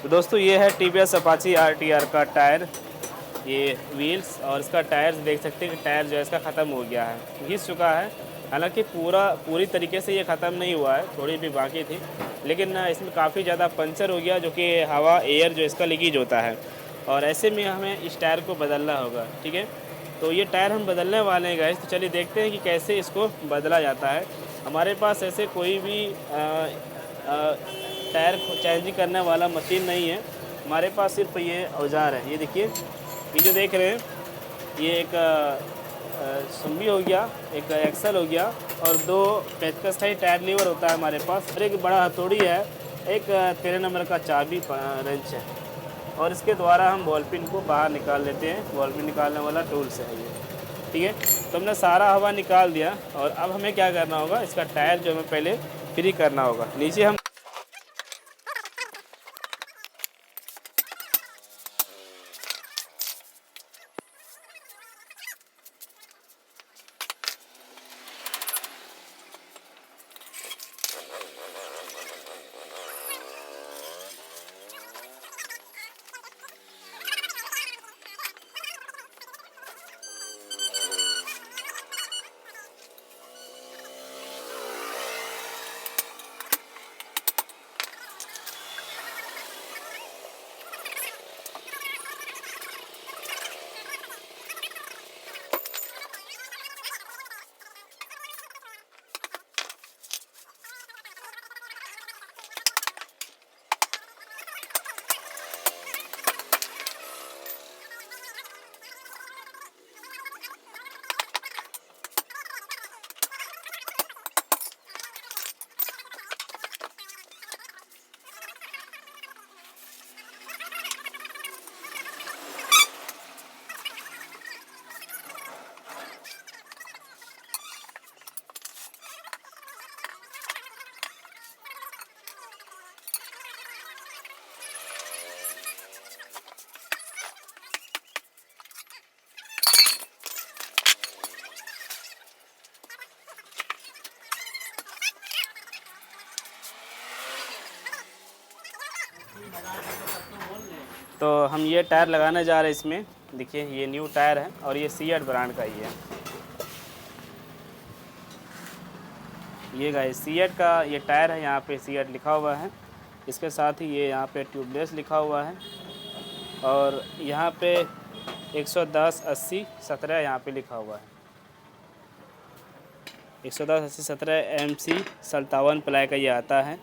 तो दोस्तों ये है टीवीएस अपाची आरटीआर का टायर, ये व्हील्स और इसका टायर्स देख सकते हैं कि टायर जो है इसका ख़त्म हो गया है, घिस चुका है। हालांकि पूरी तरीके से ये ख़त्म नहीं हुआ है, थोड़ी भी बाकी थी, लेकिन इसमें काफ़ी ज़्यादा पंचर हो गया, जो कि हवा एयर जो इसका लीकेज होता है, और ऐसे में हमें इस टायर को बदलना होगा। ठीक है, तो ये टायर हम बदलने वाले हैं गाइस, तो चलिए देखते हैं कि कैसे इसको बदला जाता है। हमारे पास ऐसे कोई भी टायर चेंजिंग करने वाला मशीन नहीं है, हमारे पास सिर्फ ये औजार है। ये देखिए, ये जो देख रहे हैं, ये एक सुम्बी हो गया, एक एक्सल हो गया, और दो पेचकस का ही टायर लीवर होता है हमारे पास, और एक बड़ा हथौड़ी है, एक 13 नंबर का चाबी रेंच है, और इसके द्वारा हम बॉल पिन को बाहर निकाल लेते हैं। बॉल पिन निकालने वाला टूल्स है ये। ठीक है, तो हमने सारा हवा निकाल दिया, और अब हमें क्या करना होगा, इसका टायर जो हमें पहले फ्री करना होगा। नीचे हम तो हम ये टायर लगाने जा रहे हैं इसमें। देखिए, ये न्यू टायर है, और ये सीएट ब्रांड का ही है। ये गाइस सीएट का ये टायर है, यहाँ पे सीएट लिखा हुआ है। इसके साथ ही ये यहाँ पे ट्यूबलेस लिखा हुआ है, और यहाँ पे 110 80 17 यहाँ पे लिखा हुआ है। 110 80 17 MC 57 प्लाई का ये आता है,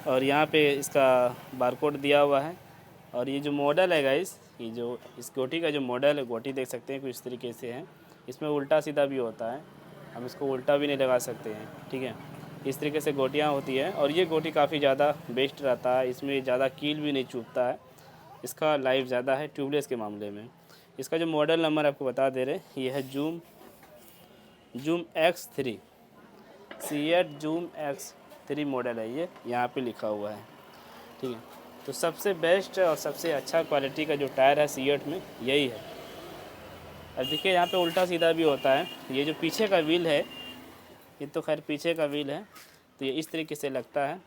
और यहाँ पे इसका बारकोड दिया हुआ है। और ये जो मॉडल है गाइस, ये जो इस गोटी का जो मॉडल है, गोटी देख सकते हैं कुछ इस तरीके से है। इसमें उल्टा सीधा भी होता है, हम इसको उल्टा भी नहीं लगा सकते हैं। ठीक है, इस तरीके से गोटियाँ होती हैं, और ये गोटी काफ़ी ज़्यादा बेस्ट रहता है, इसमें ज़्यादा कील भी नहीं चुभता है, इसका लाइफ ज़्यादा है ट्यूबलेस के मामले में। इसका जो मॉडल नंबर आपको बता दे रहे, ये है zoom X3, CEAT zoom X3 model है ये, यहाँ पे लिखा हुआ है। ठीक है, तो सबसे बेस्ट और सबसे अच्छा क्वालिटी का जो टायर है सीएट में यही है। अब देखिए, यहाँ पे उल्टा सीधा भी होता है। ये जो पीछे का व्हील है, ये तो खैर पीछे का व्हील है, तो ये इस तरीके से लगता है,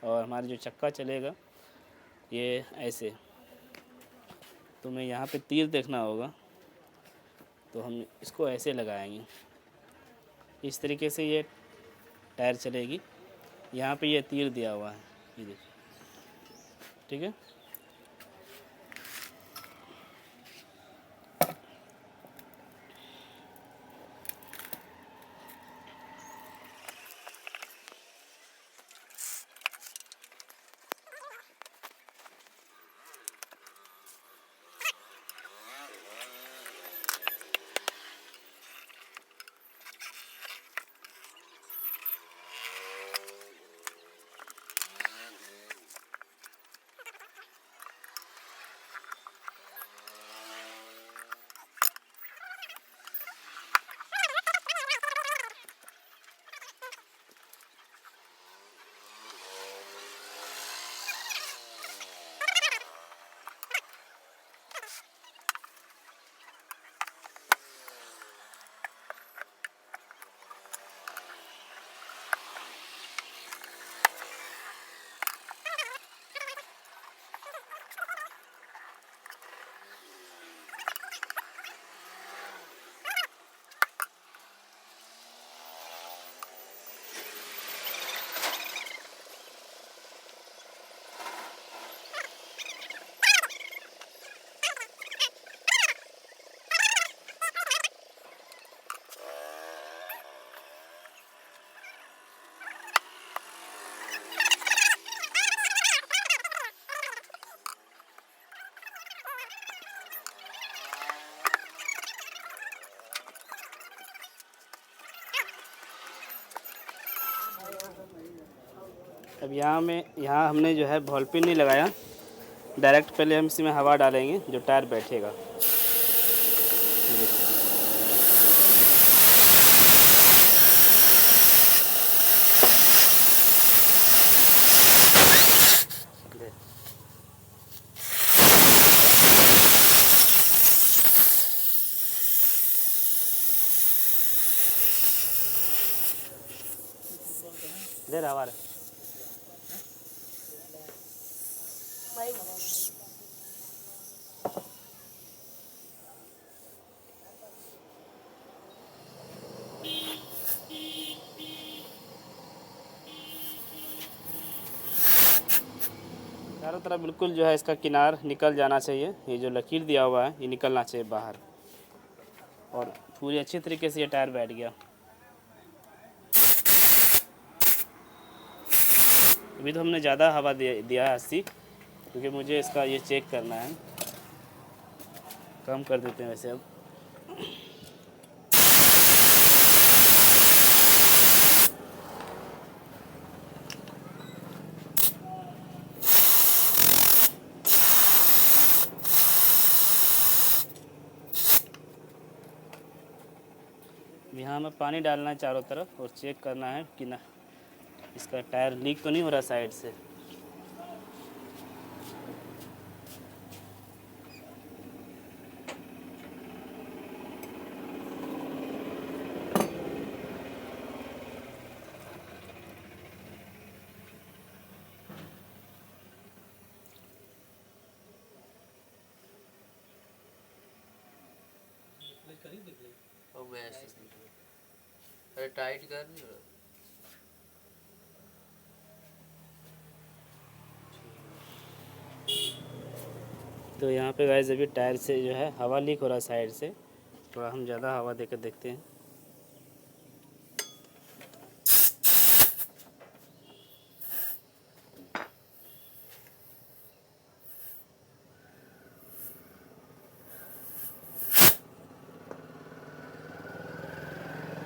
और हमारा जो चक्का चलेगा ये ऐसे। तो मैं यहाँ पे तीर देखना होगा, तो हम इसको ऐसे लगाएंगे, इस तरीके से ये टायर चलेगी। यहाँ पे ये तीर दिया हुआ है, ये देखिए। ठीक है, अब यहाँ हमने जो है बॉल पिन नहीं लगाया, डायरेक्ट पहले हम इसमें हवा डालेंगे जो टायर बैठेगा। देखिए। इधर हवा रहे। चारों तरफ बिल्कुल जो है इसका किनार निकल जाना चाहिए, ये जो लकीर दिया हुआ है ये निकलना चाहिए बाहर, और पूरी अच्छी तरीके से ये टायर बैठ गया। अभी तो हमने ज़्यादा हवा दिया है 80, क्योंकि मुझे इसका ये चेक करना है। कम कर देते हैं वैसे अब। यहाँ हमें पानी डालना है चारों तरफ और चेक करना है कि ना इसका टायर लीक तो नहीं हो रहा साइड से। और मैसेज अरे टाइट कर नहीं रहा। तो यहाँ पे गाइस अभी टायर से जो है हवा लीक हो रहा है साइड से, थोड़ा हम ज़्यादा हवा देकर देखते हैं।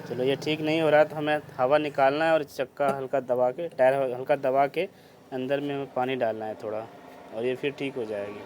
चलो ये ठीक नहीं हो रहा, तो हमें हवा निकालना है और चक्का हल्का दबा के, टायर हल्का दबा के अंदर में हमें पानी डालना है थोड़ा, और ये फिर ठीक हो जाएगी।